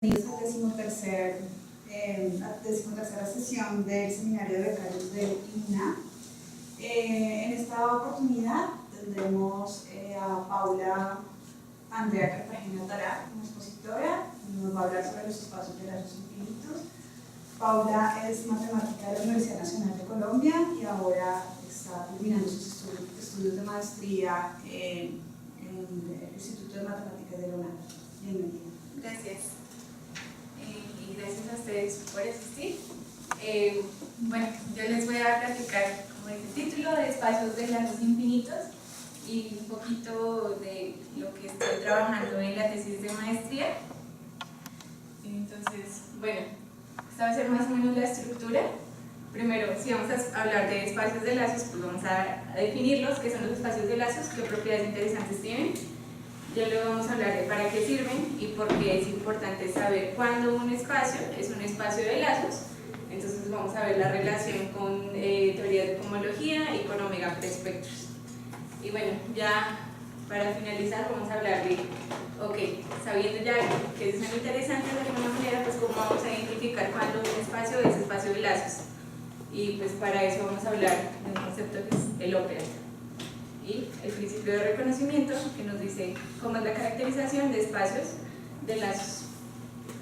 Bienvenidos a la decimotercera sesión del seminario de becarios de INA. En esta oportunidad tendremos a Paula Andrea Cartagena Tará, como expositora, nos va a hablar sobre los espacios de lazos infinitos. Paula es matemática de la Universidad Nacional de Colombia y ahora está terminando sus estudios de maestría en el Instituto de Matemáticas de la UNAM. Bienvenida. Gracias. Y gracias a ustedes por asistir. Bueno, yo les voy a platicar, como dice el título, de espacios de lazos infinitos y un poquito de lo que estoy trabajando en la tesis de maestría. Entonces, bueno, esta va a ser más o menos la estructura. Primero, si vamos a hablar de espacios de lazos, pues vamos a definirlos, qué son los espacios de lazos, qué propiedades interesantes tienen. Ya luego vamos a hablar de para qué sirven y por qué es importante saber cuándo un espacio es un espacio de lazos. Entonces vamos a ver la relación con teorías de cohomología y con omega preespectros. Y bueno, ya para finalizar vamos a hablar de, sabiendo ya que eso es interesante de alguna manera, pues cómo vamos a identificar cuándo un espacio es espacio de lazos. Y pues para eso vamos a hablar de un concepto que es el operador. Y el principio de reconocimiento, que nos dice cómo es la caracterización de espacios de lazos.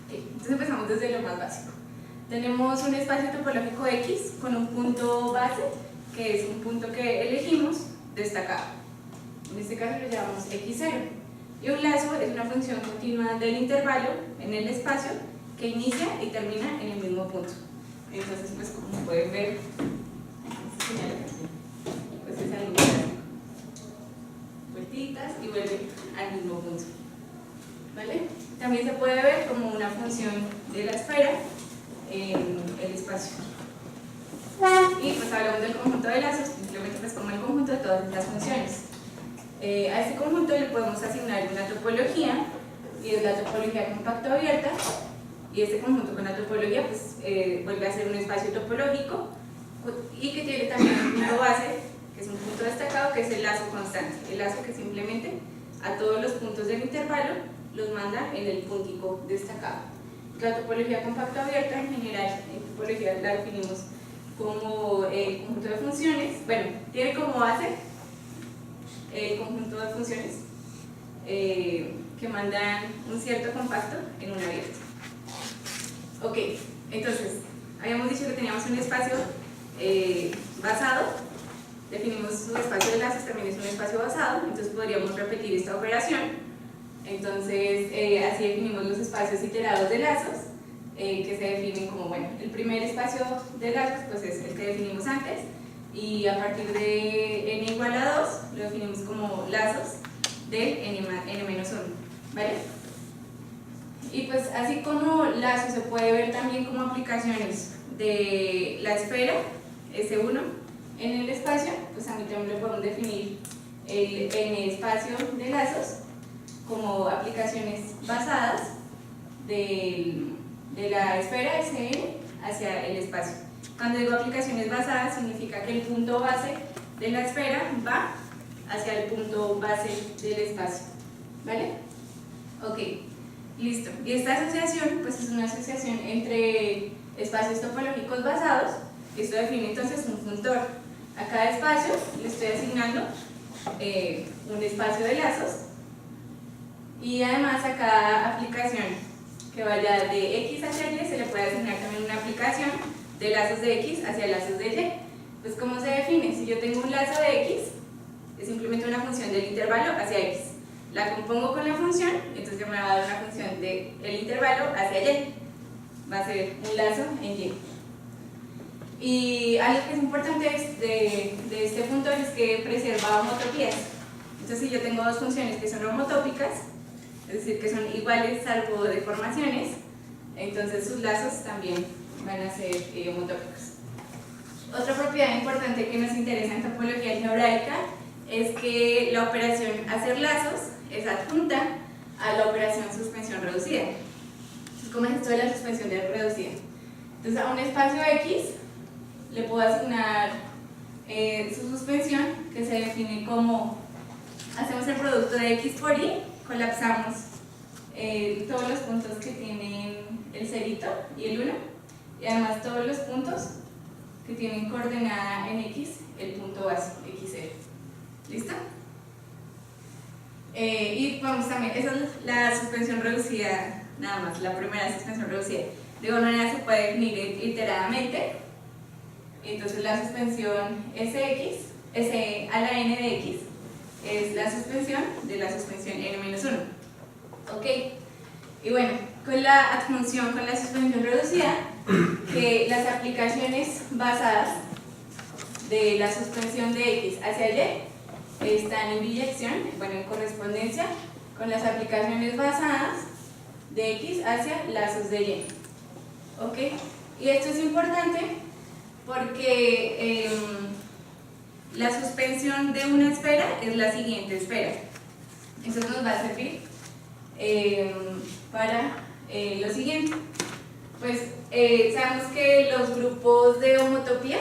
Entonces empezamos desde lo más básico. Tenemos un espacio topológico X con un punto base, que es un punto que elegimos destacado. En este caso lo llamamos X0. Y un lazo es una función continua del intervalo en el espacio que inicia y termina en el mismo punto. Entonces, pues como pueden ver, pues es algo vueltitas y vuelve al mismo punto. ¿Vale? También se puede ver como una función de la esfera en el espacio. Y pues hablamos del conjunto de lazos, simplemente pues como el conjunto de todas estas funciones. A este conjunto le podemos asignar una topología, y es la topología compacto abierta, y este conjunto con la topología pues vuelve a ser un espacio topológico y que tiene también un punto base, que es un punto destacado, que es el lazo constante, el lazo que simplemente a todos los puntos del intervalo los manda en el puntico destacado. La topología compacto abierta en general, en topología la definimos como el conjunto de funciones, bueno, tiene como base el conjunto de funciones que mandan un cierto compacto en un abierto. Ok, entonces, habíamos dicho que teníamos un espacio basado. Definimos un espacio de lazos, también es un espacio basado, entonces podríamos repetir esta operación. Entonces, así definimos los espacios iterados de lazos, que se definen como, bueno, el primer espacio de lazos pues es el que definimos antes, y a partir de n igual a 2 lo definimos como lazos de n-1, ¿vale? Y pues así como lazos se puede ver también como aplicaciones de la esfera S1 en el espacio, pues también le podemos definir el n espacio de lazos como aplicaciones basadas de la esfera Sn hacia el espacio. Cuando digo aplicaciones basadas significa que el punto base de la esfera va hacia el punto base del espacio, ¿vale? Ok, listo. Y esta asociación pues es una asociación entre espacios topológicos basados. Esto define entonces un funtor. A cada espacio le estoy asignando un espacio de lazos, y además a cada aplicación que vaya de X hacia Y se le puede asignar también una aplicación de lazos de X hacia lazos de Y. Pues ¿cómo se define? Si yo tengo un lazo de X, es simplemente una función del intervalo hacia X. La compongo con la función, entonces me va a dar una función del intervalo hacia Y. Va a ser un lazo en Y. Y algo que es importante de este punto es que preserva homotopías. Entonces, si yo tengo dos funciones que son homotópicas, es decir, que son iguales salvo deformaciones, entonces sus lazos también van a ser homotópicos. Otra propiedad importante que nos interesa en topología algebraica es que la operación hacer lazos es adjunta a la operación suspensión reducida. Entonces, ¿cómo es esto de la suspensión reducida? Entonces, a un espacio X le puedo asignar su suspensión, que se define como hacemos el producto de X por Y, colapsamos todos los puntos que tienen el cerito y el 1, y además todos los puntos que tienen coordenada en X, el punto base, X0. ¿Listo? Y vamos también, esa es la suspensión reducida, nada más, la primera suspensión reducida. De igual manera se puede definir iteradamente. Entonces la suspensión Sx, S a la n de x, es la suspensión de la suspensión n-1. ¿Ok? Y bueno, con la adjunción con la suspensión reducida, que las aplicaciones basadas de la suspensión de x hacia y están en biyección, bueno, en correspondencia con las aplicaciones basadas de x hacia lazos de y. ¿Ok? Y esto es importante porque la suspensión de una esfera es la siguiente esfera. Eso nos va a servir para lo siguiente. Pues sabemos que los grupos de homotopía,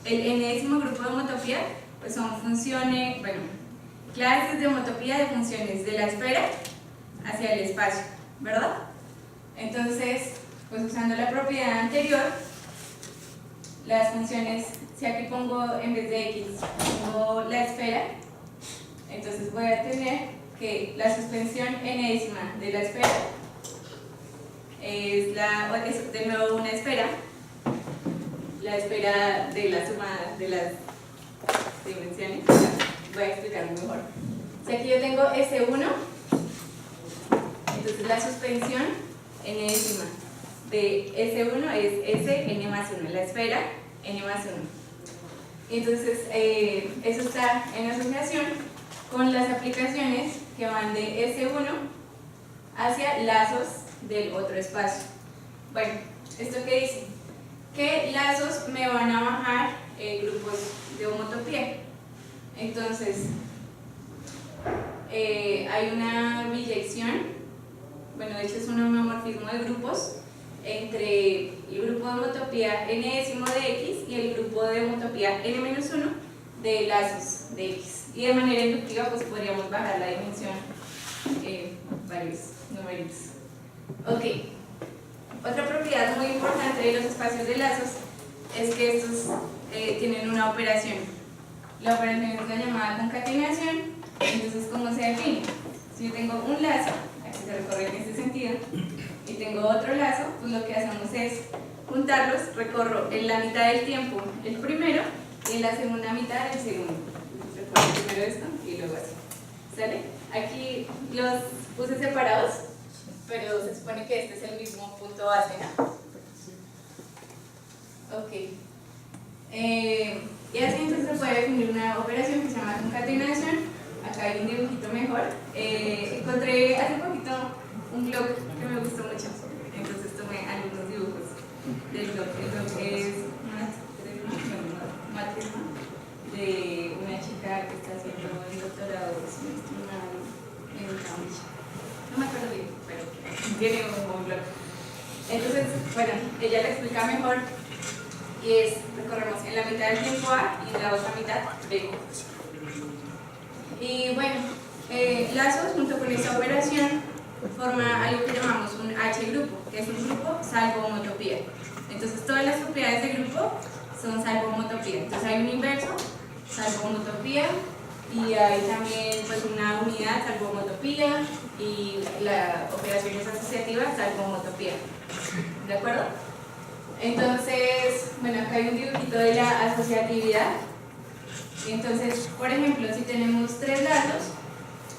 el enésimo grupo de homotopía, pues son funciones, bueno, clases de homotopía de funciones de la esfera hacia el espacio, ¿verdad? Entonces, pues usando la propiedad anterior, las funciones, si aquí pongo en vez de x, pongo la esfera, entonces voy a tener que la suspensión enésima de la esfera es de nuevo una esfera, la esfera de la suma de las dimensiones. Voy a explicarlo mejor. Si aquí yo tengo S1, entonces la suspensión enésima de S1 es Sn más 1, la esfera n más 1. Entonces eso está en asociación con las aplicaciones que van de S1 hacia lazos del otro espacio. Bueno, ¿esto qué dice? Que lazos me van a bajar grupos de homotopía. Entonces hay una biyección, bueno, de hecho es un homomorfismo de grupos entre el grupo de homotopía n-ésimo de x y el grupo de homotopía n-1 de lazos de x. Y de manera inductiva pues podríamos bajar la dimensión varios numeritos. Ok, otra propiedad muy importante de los espacios de lazos es que estos tienen una operación. La operación es la llamada concatenación. Entonces, ¿cómo se define? Si yo tengo un lazo, aquí se recorre en este sentido, y tengo otro lazo, pues lo que hacemos es juntarlos, recorro en la mitad del tiempo el primero y en la segunda mitad el segundo. Recorro primero esto y luego así. ¿Sale? Aquí los puse separados, pero se supone que este es el mismo punto base, ¿no? Ok. Y así entonces se puede definir una operación que se llama concatenación. Acá hay un dibujito mejor. Encontré hace poquito un blog que me gustó mucho, entonces tomé algunos dibujos del blog. El blog es una matriz de una chica que está haciendo el doctorado en Cambridge. No me acuerdo bien, pero tiene un buen blog. Entonces, bueno, ella lo explica mejor y es, recorremos en la mitad del tiempo A y en la otra mitad B. Y bueno, lazos junto con esta operación forma algo que llamamos un H-grupo, que es un grupo salvo homotopía. Entonces todas las propiedades de grupo son salvo homotopía. Entonces hay un inverso, salvo homotopía, y hay también pues una unidad salvo homotopía y la operación es asociativa salvo homotopía. ¿De acuerdo? Entonces, bueno, acá hay un dibujito de la asociatividad. Entonces, por ejemplo, si tenemos tres lazos,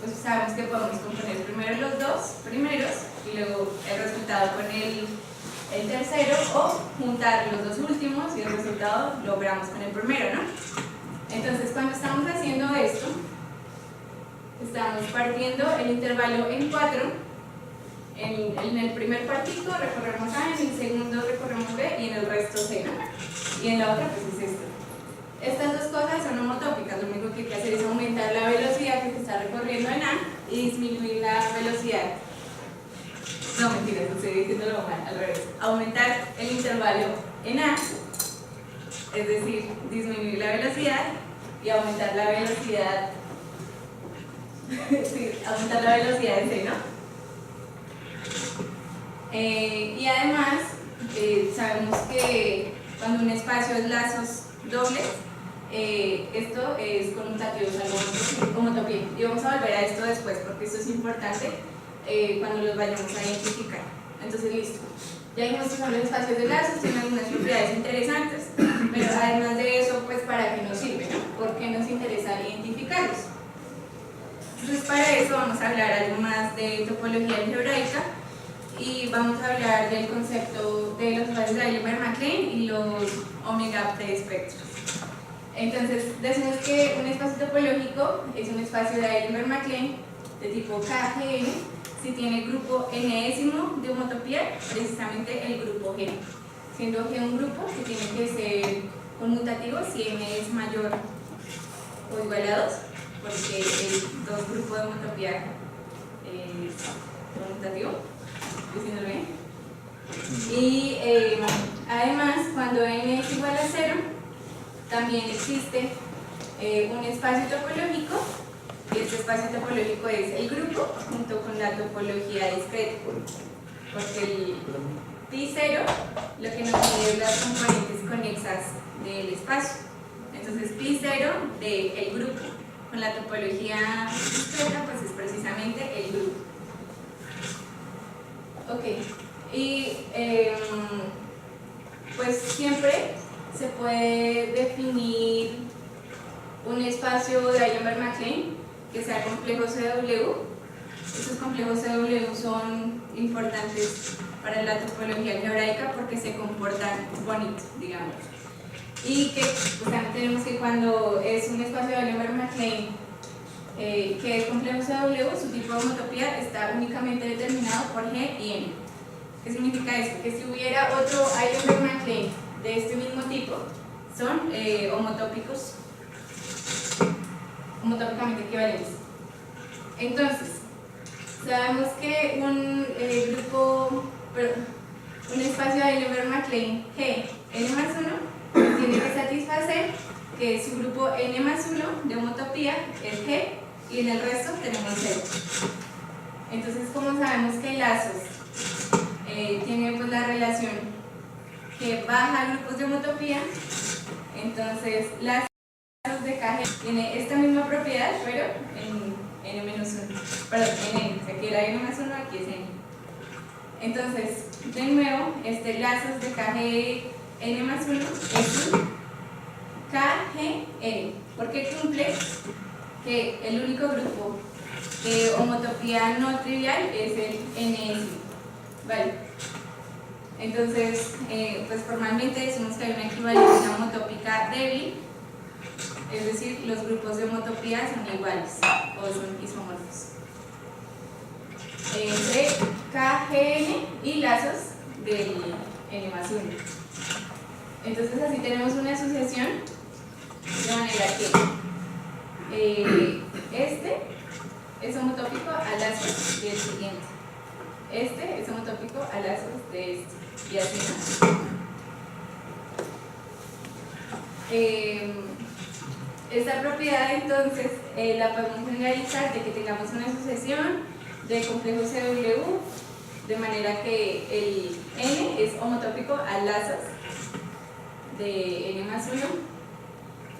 pues sabemos que podemos componer primero los dos primeros y luego el resultado con el tercero, o juntar los dos últimos y el resultado logramos con el primero, ¿no? Entonces, cuando estamos haciendo esto, estamos partiendo el intervalo en 4. En el primer partido recorremos A, en el segundo recorremos B y en el resto C, ¿no? Y en la otra pues es esto. Estas dos cosas son homotópicas, lo único que hay que hacer es aumentar la velocidad que se está recorriendo en A y disminuir la velocidad. No, mentira, estoy diciéndolo mal, al revés. Aumentar el intervalo en A, es decir, disminuir la velocidad y aumentar la velocidad, sí, aumentar la velocidad en C, ¿no? Y además, sabemos que cuando un espacio es lazos dobles, esto es conmutativo, salvo homotopía. Y vamos a volver a esto después porque esto es importante cuando los vayamos a identificar. Entonces, listo. Ya vimos que son los espacios de lazos, tienen algunas propiedades interesantes, pero además de eso, pues ¿para qué nos sirve? ¿No? ¿Por qué nos interesa identificarlos? Entonces, para eso vamos a hablar algo más de topología algebraica y vamos a hablar del concepto de los espacios de Eilenberg-MacLane y los omega preespectros. Entonces, decimos que un espacio topológico es un espacio de Eilenberg-MacLane de tipo KGN si tiene grupo n-ésimo de homotopía, precisamente el grupo G, siendo G un grupo que tiene que ser conmutativo si m es mayor o igual a 2, porque el dos grupos de homotopía es conmutativo, diciéndolo bien. Y además, cuando n es igual a 0, también existe un espacio topológico. Y este espacio topológico es el grupo junto con la topología discreta, porque el pi0 lo que nos mide es las componentes conexas del espacio. Entonces pi0 del grupo con la topología discreta pues es precisamente el grupo. Ok, y pues siempre se puede definir un espacio de Eilenberg-MacLane que sea complejo CW. Estos complejos CW son importantes para la topología algebraica porque se comportan bonito, digamos. Y que pues, también tenemos que cuando es un espacio de Eilenberg-MacLane que es complejo CW, su tipo de homotopía está únicamente determinado por G y N. ¿Qué significa esto? Que si hubiera otro Eilenberg-MacLane de este mismo tipo, son homotópicos, homotópicamente equivalentes. Entonces, sabemos que un espacio de Eilenberg-MacLane G n+1 tiene que satisfacer que su grupo n+1 de homotopía es G y en el resto tenemos 0. Entonces, como sabemos que lazos tiene pues la relación que baja grupos de homotopía, entonces lazos de KG tiene esta misma propiedad, pero en n-1, perdón, en n, o sea que era n+1, aquí es n. Entonces, de nuevo, lazos de KG n+1 es un KGN, porque cumple que el único grupo de homotopía no trivial es el n-ésimo, ¿vale? Entonces, pues formalmente decimos que hay una equivalencia homotópica débil, es decir, los grupos de homotopía son iguales o son isomorfos entre KGN y lazos del n+1. Entonces así tenemos una asociación de manera que este es homotópico a lazos del siguiente, este es homotópico a lazos de este y así, ¿no? Esta propiedad entonces la podemos generalizar de que tengamos una asociación de complejo CW de manera que el N es homotópico a lazos de n+1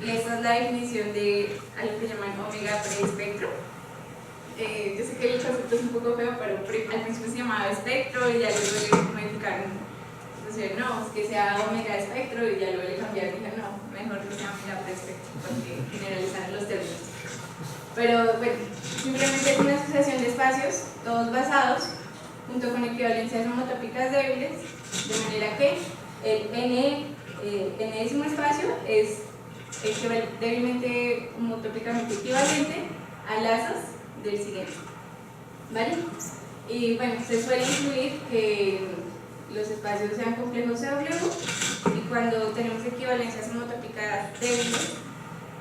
y esta es la definición de algo que llaman omega preespectro. Yo sé que el concepto es un poco feo, pero al principio se llamaba espectro y ya luego le modificaron. Entonces, no, es que sea omega espectro y ya luego le cambiaron y dije, no, mejor que sea omega preespectro porque generalizan los términos. Pero bueno, simplemente es una asociación de espacios, todos basados, junto con equivalencias homotópicas débiles, de manera que el n-ésimo espacio es débilmente homotópicamente equivalente a lazos del siguiente, ¿vale? Y bueno, se suele incluir que los espacios sean complejos CW y cuando tenemos equivalencias homotópicas débiles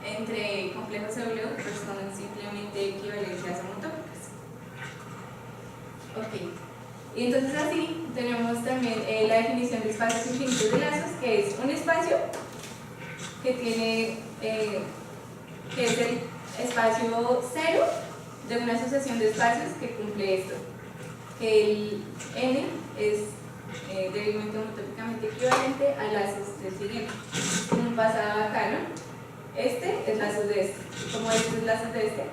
entre complejos CW, pues son simplemente equivalencias homotópicas. Ok, y entonces así tenemos también la definición de espacios infinitos de lazos, que es un espacio que tiene que es el espacio cero de una asociación de espacios que cumple esto. que el n es débilmente homotópicamente equivalente a lazos del siguiente. Como pasaba acá, ¿no? Este es lazos de este. Como este es lazos de este,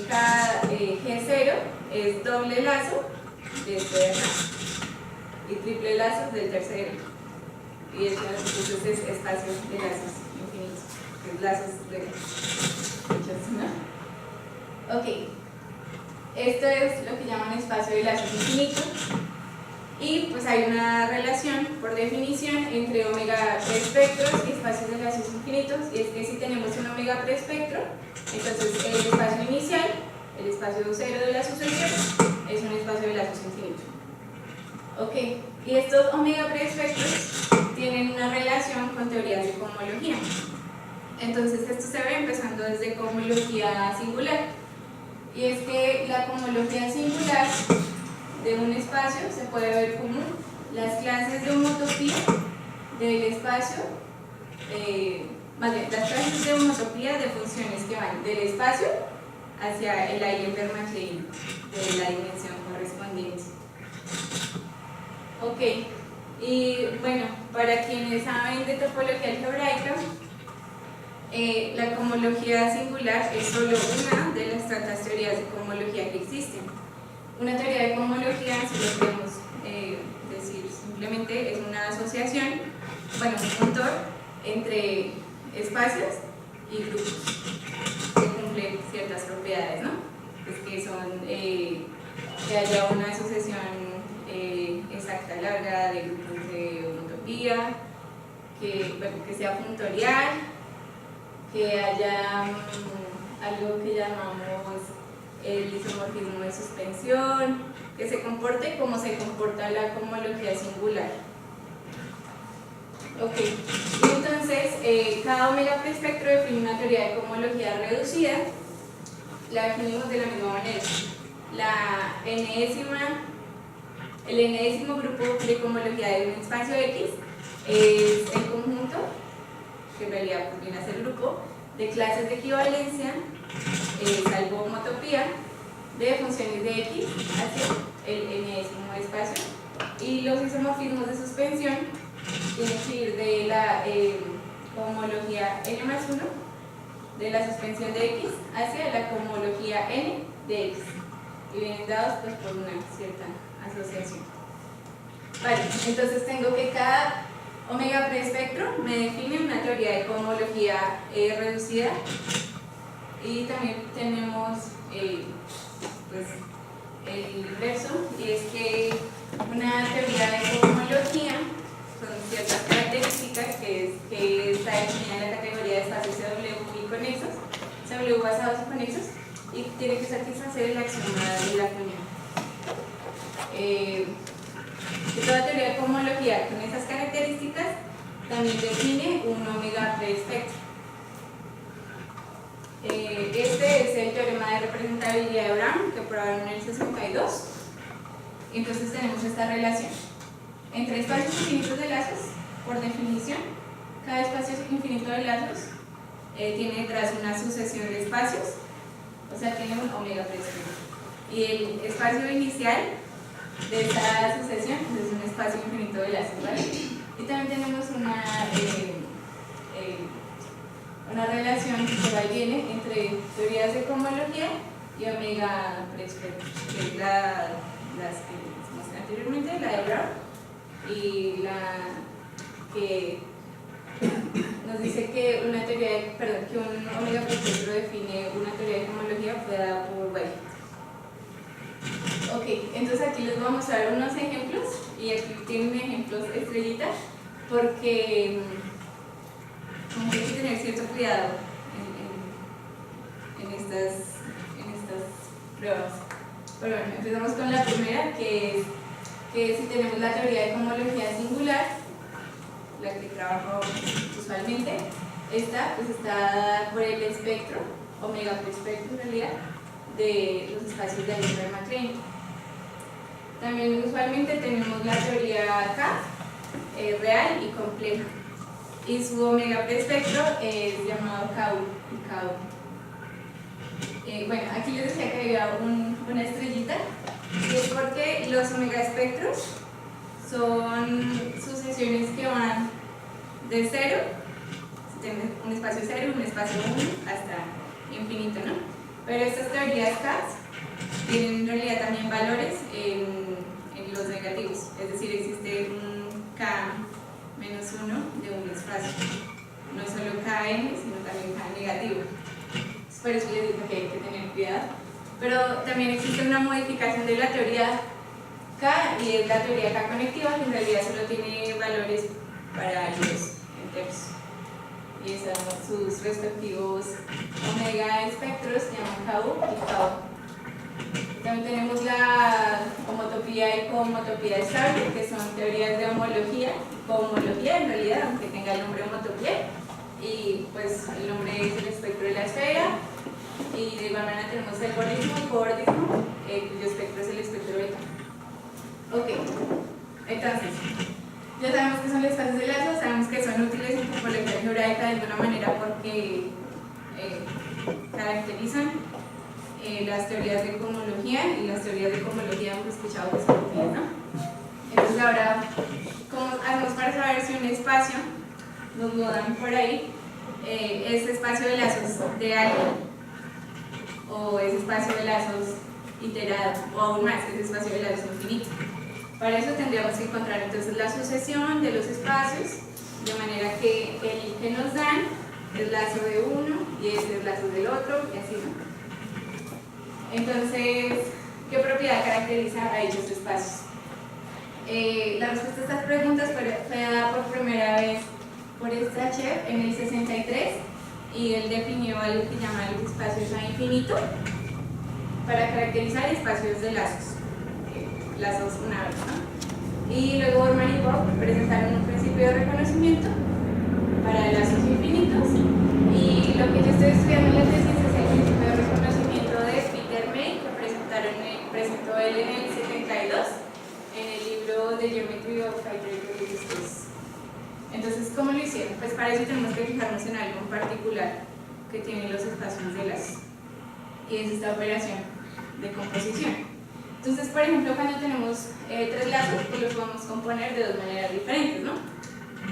cada G0 es doble lazo de este de acá y triple lazo del tercero. Y entonces es espacio de lazos infinitos, que es lazos de hechos, ¿no? Ok, esto es lo que llaman espacio de lazos infinitos. Y pues hay una relación por definición entre omega preespectros y espacios de lazos infinitos, y es que si tenemos un omega preespectro, entonces el espacio inicial, el espacio cero de la sucesión, es un espacio de lazos infinitos. Ok, y estos omega preespectros tienen una relación con teorías de cohomología. Entonces esto se ve empezando desde cohomología singular, y es que la cohomología singular de un espacio se puede ver como las clases de homotopía del espacio, más bien, las clases de homotopía de funciones que van del espacio hacia el Eilenberg-MacLane de la dimensión correspondiente. Ok, y bueno, para quienes saben de topología algebraica, la cohomología singular es solo una de las tantas teorías de cohomología que existen. Una teoría de cohomología, si lo podemos decir simplemente, es una asociación, bueno, un motor entre espacios y grupos que cumplen ciertas propiedades, ¿no? Pues que son que haya una asociación exacta larga de grupos de homotopía, que sea puntorial, que haya algo que llamamos el isomorfismo de suspensión, que se comporte como se comporta la cohomología singular. Ok, entonces cada omega preespectro define una teoría de cohomología reducida. La definimos de la misma manera. El n-ésimo grupo de cohomología de un espacio X es el conjunto, que en realidad viene a ser el grupo, de clases de equivalencia, salvo homotopía, de funciones de X hacia el n-ésimo espacio, y los isomorfismos de suspensión tienen que ir de la cohomología n+1 de la suspensión de X hacia la cohomología n de X, y vienen dados pues por una cierta asociación. Vale, entonces tengo que cada omega preespectro me define una teoría de cohomología reducida, y también tenemos pues, el inverso, y es que una teoría de cohomología son ciertas características que está definida en la categoría de espacios CW y conexos, CW basados y conexos, y tiene que satisfacer el axioma de la unión. Toda teoría de cohomología con esas características también define un omega preespectro. Este es el teorema de representabilidad de Brown que probaron en el 62. Entonces tenemos esta relación entre espacios infinitos de lazos. Por definición, cada espacio infinito de lazos tiene detrás una sucesión de espacios, o sea, tiene un omega preespectro. Y el espacio inicial de esta sucesión es un espacio infinito de lazos, ¿vale? Y también tenemos una relación que por ahí viene entre teorías de cohomología y omega preespectro, que es las que mostré anteriormente, la de Brown, y la que nos dice que un omega preespectro define una teoría de cohomología fue dada por White. Ok, entonces aquí les voy a mostrar unos ejemplos, y aquí tienen ejemplos estrellitas, porque como que hay que tener cierto cuidado en estas pruebas. Pero bueno, empezamos con la primera, que es que si tenemos la teoría de cohomología singular, la que trabajo usualmente, esta pues está dada por el espectro, omega preespectro en realidad, de los espacios de Eilenberg-MacLane. También usualmente tenemos la teoría K, real y compleja, y su omega preespectro es llamado KU y KU. Bueno, aquí les decía que había una estrellita, Y es porque los omegaespectros son sucesiones que van de cero, un espacio 0, un espacio 1, hasta infinito, ¿no? Pero estas teorías CAS tienen en realidad también valores en los negativos, es decir, existe un K-1 de un espacio, no solo Kn, sino también K negativo. Por eso les digo que hay que tener cuidado. Pero también existe una modificación de la teoría K, y es la teoría K conectiva, que en realidad solo tiene valores para los enteros. Y esos son sus respectivos omega espectros, se llaman KU y KO. También tenemos la homotopía y cohomotopía estable, que son teorías de homología y cohomología en realidad, aunque tenga el nombre homotopía. Y pues el nombre es el espectro de la esfera. Y de igual manera tenemos el bordismo y cobordismo, cuyo espectro es el espectro beta. Ok, entonces, ya sabemos que son los espacios de lazo, sabemos que son útiles en topología algebraica de alguna manera porque caracterizan las teorías de cohomología, y las teorías de cohomología hemos escuchado que son útiles, ¿no? Entonces ahora, ¿cómo hacemos para saber si un espacio, nos lo dan por ahí, es espacio de lazos de algo, o es espacio de lazos iterado, o aún más, es espacio de lazos infinito? Para eso tendríamos que encontrar entonces la sucesión de los espacios, de manera que el que nos dan es lazo de uno y ese es lazo del otro, y así, ¿no? Entonces, ¿qué propiedad caracteriza a dichos espacios? La respuesta a estas preguntas fue dada por primera vez por Strachev en el 63, y él definió algo que llama los espacios a infinito para caracterizar espacios de lazos unables, ¿no? Y luego Bormann y Bock presentaron un principio de reconocimiento para lazos infinitos, y lo que yo estoy estudiando en la tesis es el principio de reconocimiento de Peter May, que presentó él en el 72 en el libro The Geometry of Hydraulic Space. Entonces, ¿cómo lo hicieron? Pues para eso tenemos que fijarnos en algo en particular que tienen los espacios de lazos, y es esta operación de composición. Entonces, por ejemplo, cuando tenemos tres lazos, pues los podemos componer de dos maneras diferentes, ¿no?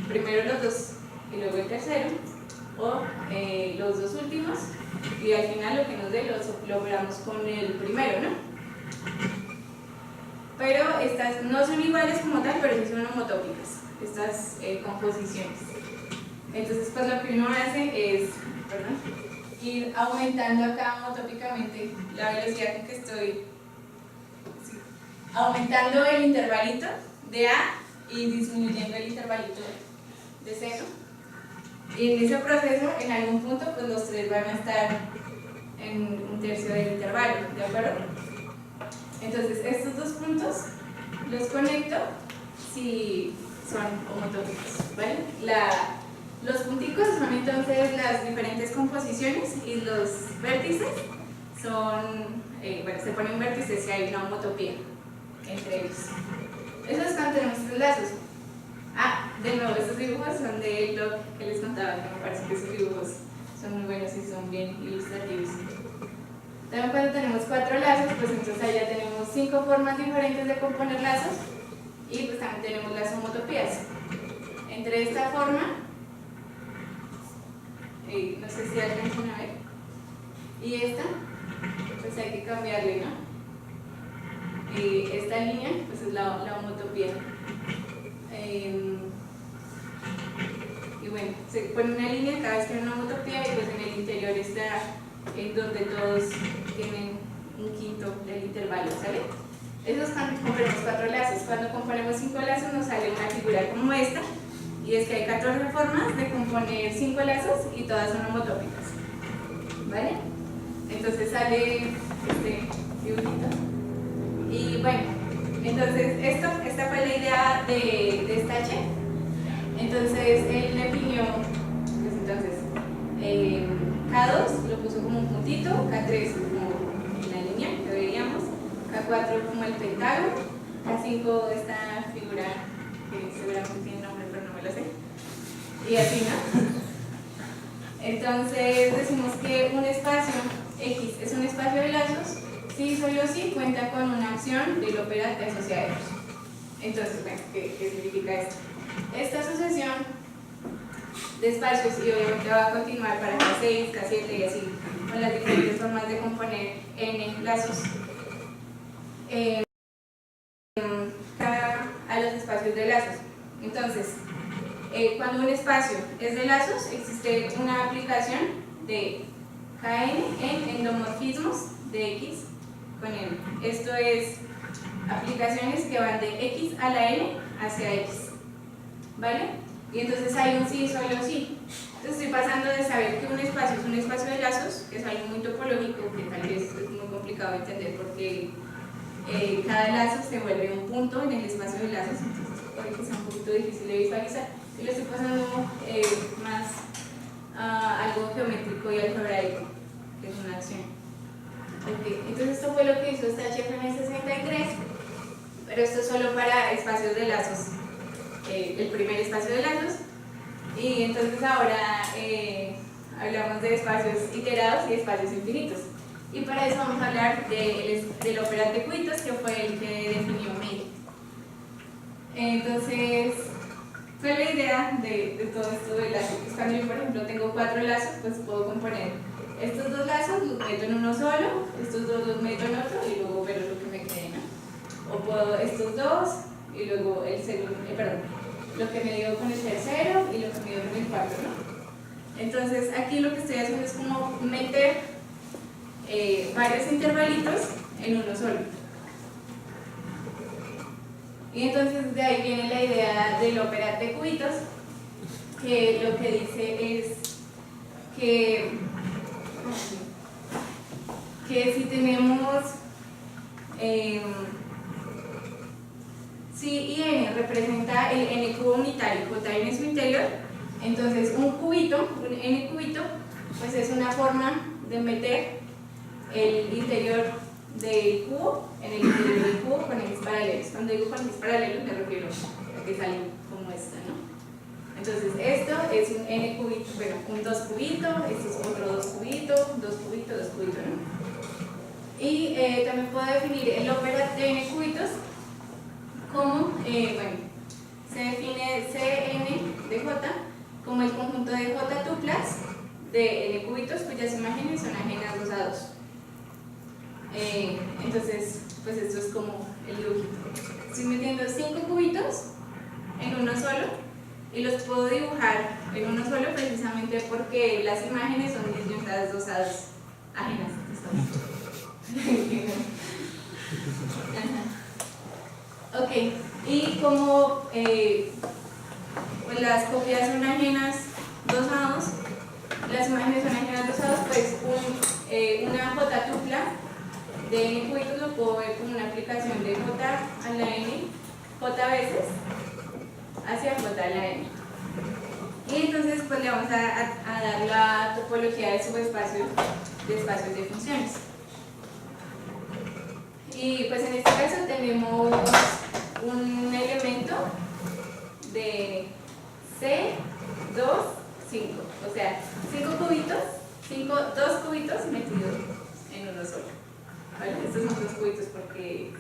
Primero los dos y luego el tercero, o los dos últimos, y al final lo que nos dé lo operamos con el primero, ¿no? Pero estas no son iguales como tal, pero sí son homotópicas, estas composiciones. Entonces, pues lo que uno hace es, ir aumentando acá homotópicamente la velocidad con que estoy, aumentando el intervalito de A y disminuyendo el intervalito de C, ¿no? Y en ese proceso, en algún punto, pues los tres van a estar en un tercio del intervalo, ¿de acuerdo? Entonces, estos dos puntos los conecto si son homotópicos, ¿vale? Los punticos son entonces las diferentes composiciones, y los vértices son, bueno, se pone un vértice si hay una homotopía entre ellos. Eso es cuando tenemos tres lazos. Ah, de nuevo, estos dibujos son de Bloch, que les contaba, que me parece que esos dibujos son muy buenos y son bien ilustrativos. También cuando tenemos cuatro lazos, pues entonces ahí ya tenemos 5 formas diferentes de componer lazos, y pues también tenemos las homotopías. Entre esta forma, no sé si alcanzan a ver, y esta, pues hay que cambiarle, ¿no? Esta línea, pues es la homotopía. Y bueno, se pone una línea cada vez que hay una homotopía, y pues en el interior está donde todos tienen un quinto del intervalo, ¿sale? Eso es cuando componemos 4 lazos. Cuando componemos 5 lazos nos sale una figura como esta, y es que hay 14 formas de componer 5 lazos y todas son homotópicas, ¿vale? Entonces sale este dibujito. Y bueno, entonces esta fue la idea de Strachev. Entonces él definió, pues entonces, K2 lo puso como un puntito, K3 como la línea que veíamos, K4 como el pentágono, K5 esta figura que seguramente tiene nombre pero no me lo sé, y así, ¿no? Entonces decimos que un espacio X es un espacio de lazos sí, solo sí cuenta con una acción del operante asociado. Entonces, bueno, ¿qué significa esto? Esta asociación de espacios, y obviamente va a continuar para K6, K7 y así, con las diferentes formas de componer n lazos, a los espacios de lazos. Entonces, cuando un espacio es de lazos, existe una aplicación de Kn en endomorfismos de X con N. Esto es aplicaciones que van de X a la N hacia X, ¿vale? Y entonces hay un sí, solo sí. Entonces estoy pasando de saber que un espacio es un espacio de lazos, que es algo muy topológico, que tal vez es muy complicado de entender porque cada lazo se vuelve un punto en el espacio de lazos, entonces puede que sea un poquito difícil de visualizar. Y lo estoy pasando más a algo geométrico y algebraico, que es una acción. Okay. Entonces esto fue lo que hizo esta HFM 63, pero esto es solo para espacios de lazos, el primer espacio de lazos. Y entonces ahora hablamos de espacios iterados y espacios infinitos. Y para eso vamos a hablar del operante cubitos, que fue el que definió May. Entonces, fue la idea de todo esto de lazos. Pues cuando yo, por ejemplo, tengo 4 lazos, pues puedo componer estos 2 lazos, los meto en uno solo, estos 2 los meto en otro y luego ver lo que me quede, ¿no? O puedo estos 2 y luego el segundo, lo que me dio con el tercero y lo que me dio con el cuarto, ¿no? Entonces, aquí lo que estoy haciendo es como meter varios intervalitos en uno solo. Y entonces de ahí viene la idea del operante cubitos, que lo que dice es que si tenemos si y n representa el n cubo unitario y j en su interior, entonces un cubito, un n cubito, pues es una forma de meter el interior del cubo en el interior del cubo con ejes paralelos. Cuando digo con ejes paralelos me refiero a que salen como esta, ¿no? Entonces esto es un n cubito, bueno, un 2 cubito, esto es otro 2 cubito, 2 cubito, 2 cubito, ¿no? Y también puedo definir el operante de n cubitos como, bueno, se define Cn de j como el conjunto de j tuplas de n cubitos cuyas imágenes son ajenas 2 a 2. Entonces, pues esto es como el dibujito. Estoy metiendo 5 cubitos en uno solo y los puedo dibujar en uno solo precisamente porque las imágenes son disyuntadas 2 a 2, ajenas. Ok, y como pues las copias son ajenas 2 a 2, las imágenes son ajenas 2 a 2, pues una j tupla de n cubitos lo puedo ver como una aplicación de j a la n, j veces, hacia j a la n. Y entonces pues le vamos a dar la topología de subespacios de espacios de funciones. Y pues en este caso tenemos un elemento de C, 2, 5, o sea, 5 cubitos, 2 cubitos metidos en uno solo. ¿Vale? Estos son 2 cubitos porque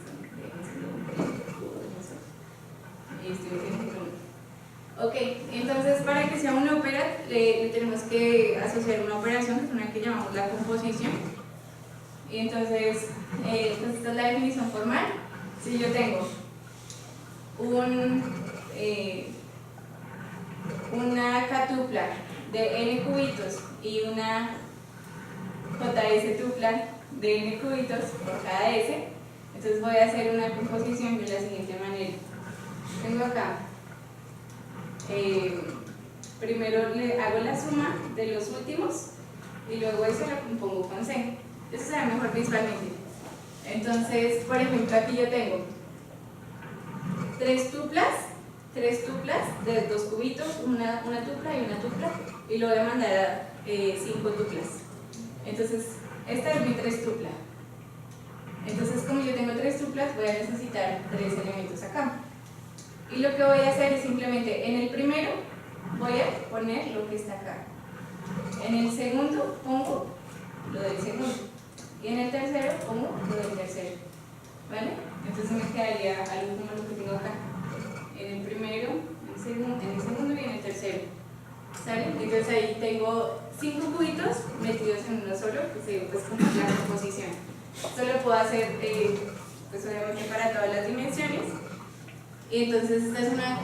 ok, entonces para que sea una ópera le tenemos que asociar una operación, que es una que llamamos la composición. Y entonces, pues esta es la definición formal. Si yo tengo una K tupla de n cubitos y una JS tupla de n cubitos por cada S, entonces voy a hacer una composición de la siguiente manera. Tengo acá, primero le hago la suma de los últimos y luego eso lo compongo con C. Eso será mejor visualmente. Entonces, por ejemplo, aquí yo tengo 3 tuplas de 2 cubitos, una tupla y una tupla, y lo voy a mandar a 5 tuplas. Entonces, esta es mi 3 tupla. Entonces, como yo tengo 3 tuplas, voy a necesitar 3 elementos acá. Y lo que voy a hacer es simplemente, en el primero, voy a poner lo que está acá. En el segundo, pongo lo del segundo. y en el tercero como lo del tercero, ¿vale? Entonces me quedaría algo como lo que tengo acá, en el primero, en el segundo y en el tercero, ¿sale? Entonces ahí tengo 5 cubitos metidos en uno solo, que se pues como la composición. Esto lo puedo hacer pues obviamente para todas las dimensiones, y entonces esta es una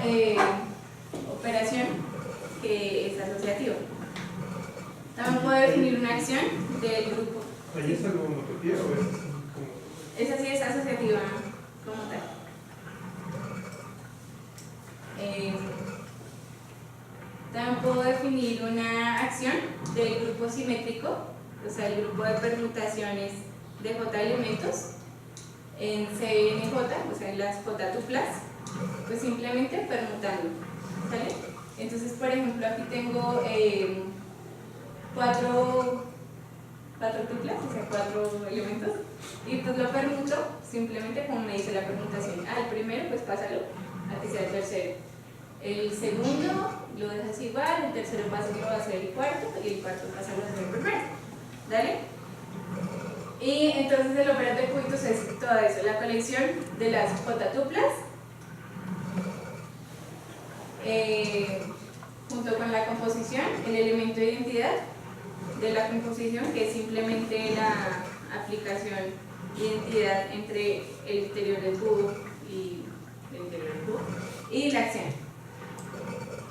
operación que es asociativa. También puedo definir una acción del grupo. ¿Ahí es algo homotopía o es como...? Esa sí es asociativa como tal. También puedo definir una acción del grupo simétrico, o sea, el grupo de permutaciones de J elementos en CNJ, o sea, en las J tuplas, pues simplemente permutando, ¿sale? Entonces, por ejemplo, aquí tengo 4 tuplas, o sea, 4 elementos, y pues lo permuto simplemente como me dice la permutación. El primero, pues pásalo a que sea el tercero. El segundo lo dejas igual, el tercero pásalo a ser el cuarto, y el cuarto pásalo a ser el primero. ¿Dale? Y entonces el operador de cubitos es todo eso, la colección de las J tuplas, junto con la composición, el elemento de identidad de la composición, que es simplemente la aplicación de identidad entre el interior del cubo y el interior del cubo, y la acción.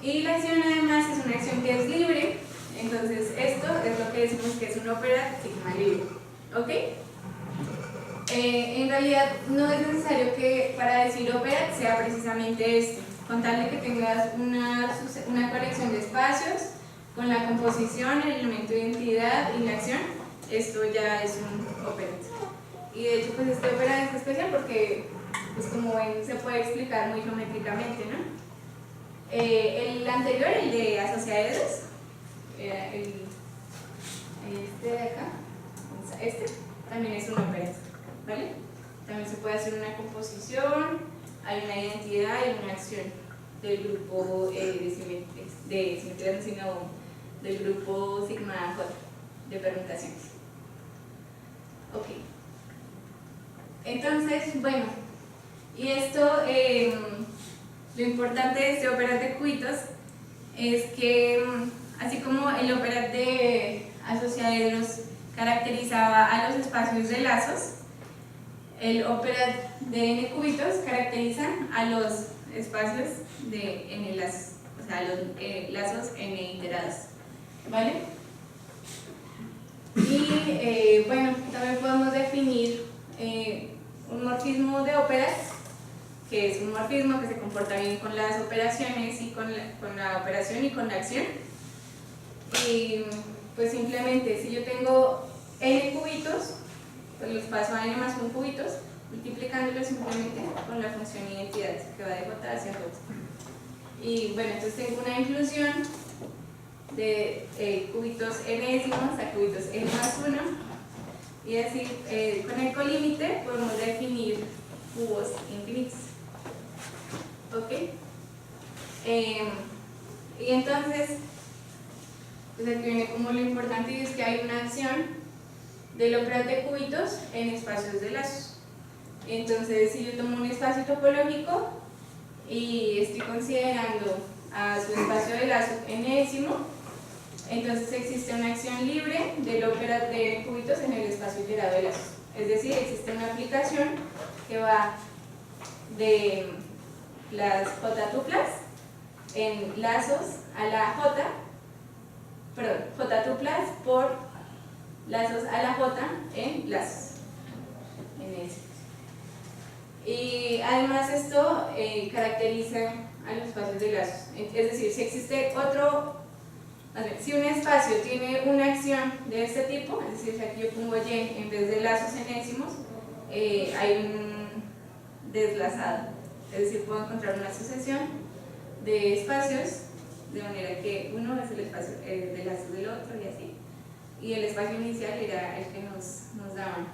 Y la acción además es una acción que es libre, entonces esto es lo que decimos que es un operand sigma libre. ¿Ok? En realidad no es necesario que para decir operand sea precisamente esto, con tal de que tengas una colección de espacios con la composición, el elemento de identidad y la acción, esto ya es un operand. Y de hecho pues este operand es especial porque pues como ven se puede explicar muy geométricamente, ¿no? El anterior, el de asociados, este de acá, este también es un operand, ¿vale? También se puede hacer una composición, hay una identidad y una acción del grupo de simetría, no, sino del grupo sigma J de permutaciones. Ok. Entonces, bueno, y esto, lo importante de este operand de cubitos es que, así como el operand de asociados caracterizaba a los espacios de lazos, el operand de n cubitos caracteriza a los espacios de n lazos, o sea, los lazos n iterados, ¿vale? Y bueno, también podemos definir un morfismo de operands, que es un morfismo que se comporta bien con las operaciones y con la operación y con la acción. Y pues simplemente si yo tengo n cubitos, pues los paso a n más 1 cubitos, multiplicándolos simplemente con la función identidad que va de J hacia J. Y bueno, entonces tengo una inclusión de cubitos n-décimos a cubitos n más 1, y así con el colímite podemos definir cubos infinitos. ¿Ok? Y entonces, pues aquí viene como lo importante, y es que hay una acción del operand de cubitos en espacios de lazos. Entonces, si yo tomo un espacio topológico y estoy considerando a su espacio de lazo n-décimo, entonces existe una acción libre del operand de cubitos en el espacio iterado de lazos. Es decir, existe una aplicación que va de las J tuplas en lazos a la J, perdón, J tuplas por lazos a la J en lazos. Y además esto caracteriza a los espacios de lazos. Es decir, si existe si un espacio tiene una acción de este tipo, es decir, si aquí yo pongo Y en vez de lazos n-décimos, hay un deslazado. Es decir, puedo encontrar una sucesión de espacios de manera que uno es el espacio de lazos del otro y así. Y el espacio inicial era el que nos daban.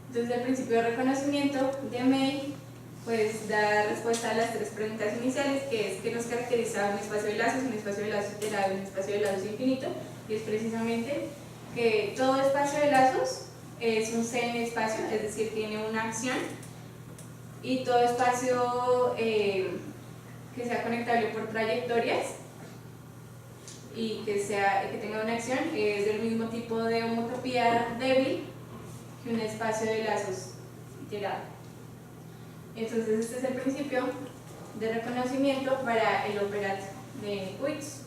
Entonces, el principio de reconocimiento de May pues da respuesta a las 3 preguntas iniciales, que es que nos caracteriza un espacio de lazos, un espacio de lazos iterado y un espacio de lazos infinito, y es precisamente que todo espacio de lazos es un CN espacio, es decir, tiene una acción, y todo espacio que sea conectable por trayectorias y que tenga una acción es del mismo tipo de homotopía débil que un espacio de lazos iterado. Entonces este es el principio de reconocimiento para el operato de n qubits.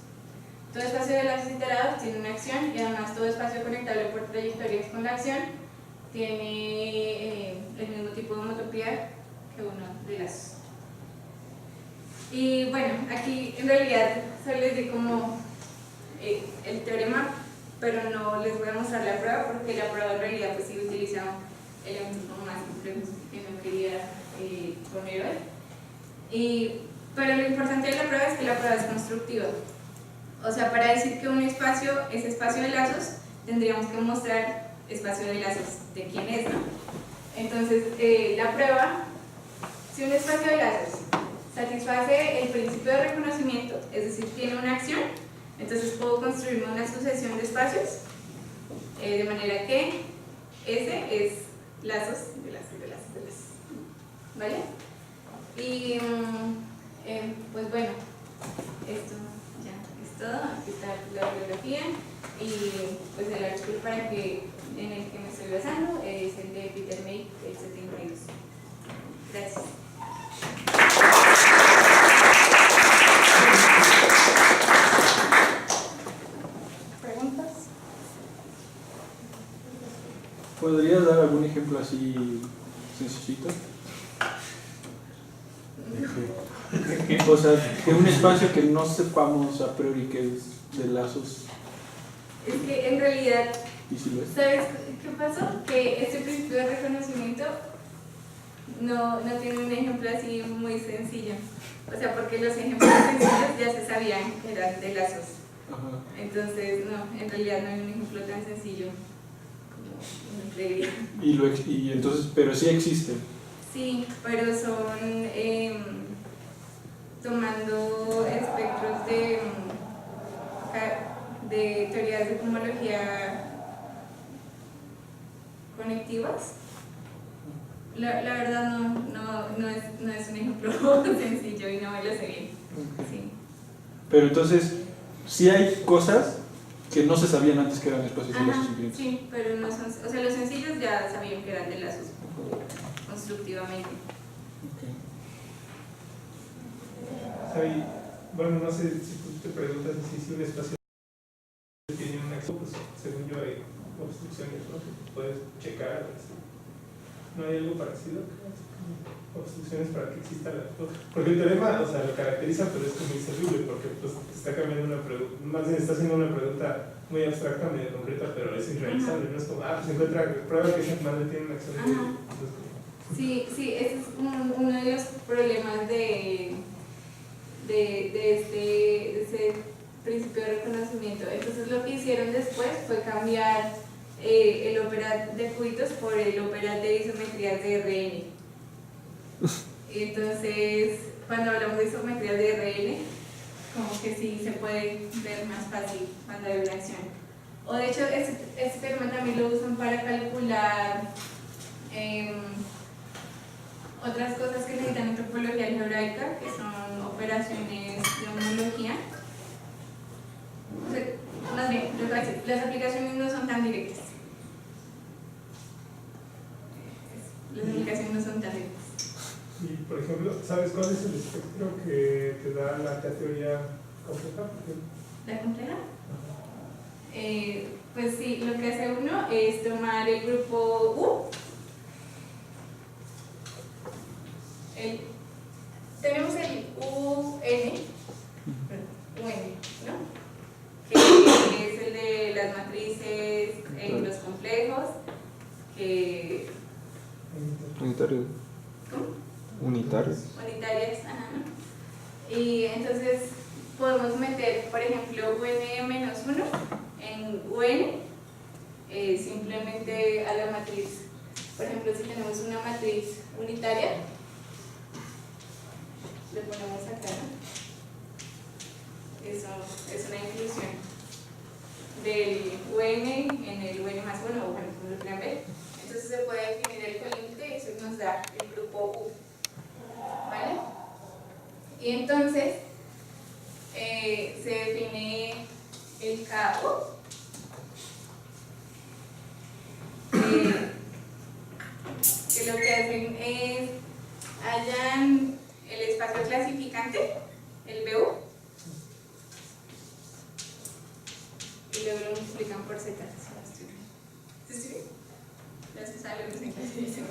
Todo espacio de lazos iterados tiene una acción y además todo espacio conectable por trayectorias con la acción tiene el mismo tipo de homotopía que uno de lazos. Y bueno, aquí en realidad solo les di como el teorema, pero no les voy a mostrar la prueba porque la prueba en realidad pues sí utiliza elementos como más complejos que no quería poner hoy. Pero lo importante de la prueba es que la prueba es constructiva. O sea, para decir que un espacio es espacio de lazos, tendríamos que mostrar espacio de lazos de quién es, ¿no? Entonces, la prueba, si un espacio de lazos satisface el principio de reconocimiento, es decir, tiene una acción, entonces puedo construirme una sucesión de espacios de manera que ese es lazos de lazos de lazos de lazos, ¿vale? Y pues bueno, esto ya es todo. Aquí está la bibliografía y pues el artículo en el que me estoy basando es el de Peter May, el 72. Gracias. ¿Preguntas? ¿Podrías dar algún ejemplo así sencillito? O sea, que un espacio que no sepamos a priori que es de lazos. Es que en realidad, ¿Y si lo es? ¿sabes qué pasó? Que este principio de reconocimiento no tiene un ejemplo así muy sencillo. O sea, porque los ejemplos sencillos ya se sabían que eran de lazos. Ajá. Entonces, no, en realidad no hay un ejemplo tan sencillo como uno creería. Y entonces, pero sí existe. Sí, pero son tomando espectros de teorías de homología conectivas. La verdad no es un ejemplo sencillo y no me lo sé bien. Sí. Pero entonces, sí hay cosas que no se sabían antes que eran espacios de lazos infinitos. Sí, pero no son, o sea, los sencillos ya sabían que eran de lazos constructivamente. Sabi, bueno, no sé si tú te preguntas si un espacio tiene un nexo, pues según yo hay obstrucciones, ¿no? Que puedes checar. ¿No hay algo parecido? Obstrucciones para que exista la... Porque el teorema, o sea, lo caracteriza, pero es como inservible, porque pues está cambiando una pregunta, más bien está haciendo una pregunta muy abstracta, medio concreta, pero es irrealizable, no es como, pues encuentra, prueba que ese madre tiene una acción de... Sí, ese es uno de los problemas de ese principio de reconocimiento. Entonces lo que hicieron después fue cambiar el operat de cubitos por el operat de isometrías de RN. Y entonces, cuando hablamos de isometrías de RN, como que sí se puede ver más fácil cuando hay una acción. O de hecho, este tema también lo usan para calcular otras cosas que necesitan en topología algebraica, que son operaciones de homología. O sea, más bien, les voy a decir, las aplicaciones no son tan directas. Las aplicaciones no son tan directas. Y, por ejemplo, ¿sabes cuál es el espectro que te da la teoría compleja? ¿La compleja? Pues sí, lo que hace uno es tomar el grupo U. Tenemos el UN, ¿no? Que es el de las matrices en los complejos, que... Unitarios. ¿Cómo? Unitarios. Unitarias, ajá. Y entonces podemos meter, por ejemplo, UN-1 en UN, simplemente a la matriz. Por ejemplo, si tenemos una matriz unitaria, le ponemos acá, ¿no? Eso es una inclusión. del UN en el UN más 1, o bueno, como lo quieran ver. Entonces se puede definir el colímite y eso nos da el grupo U. ¿Vale? Y entonces se define el capo, que lo que hacen es hallan el espacio clasificante, el BU, y luego lo multiplican por Z. ¿Sí? Ya se sabe lo que se clasifica.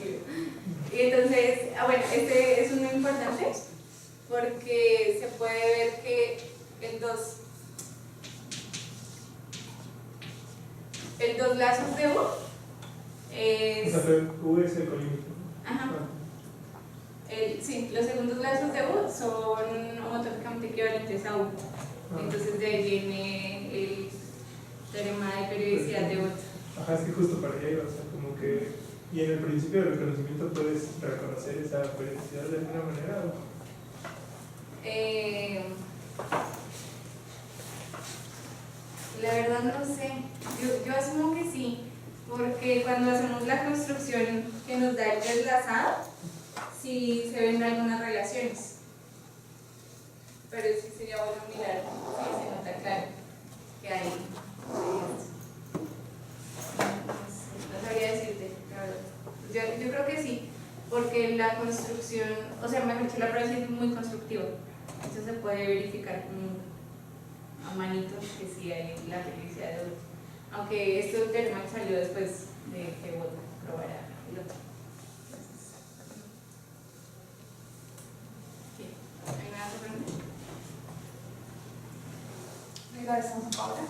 Y entonces, bueno, este es uno importante porque se puede ver que el dos lazos de U es... O sea, U es el colímite. Ajá. Sí, los segundos lazos de U son homotopicamente equivalentes a U. Entonces de ahí viene el teorema de periodicidad de U. Ajá, es que justo para allá iba, o sea, como que... Y en el principio del reconocimiento puedes reconocer esa periodicidad de alguna manera, ¿o? La verdad no sé, yo asumo que sí, porque cuando hacemos la construcción que nos da el deslazado, sí se ven algunas relaciones, pero sí sería bueno mirar si se nota claro que hay. No sabría decirte, la verdad. Yo creo que sí, porque la construcción, o sea, mejor dicho, la prueba sí es muy constructiva, entonces se puede verificar a manito que sí hay la periodicidad de otro. Aunque esto es un tema que salió después de que Watt probara el otro. ¿Hay nada que preguntar? Gracias, Paula.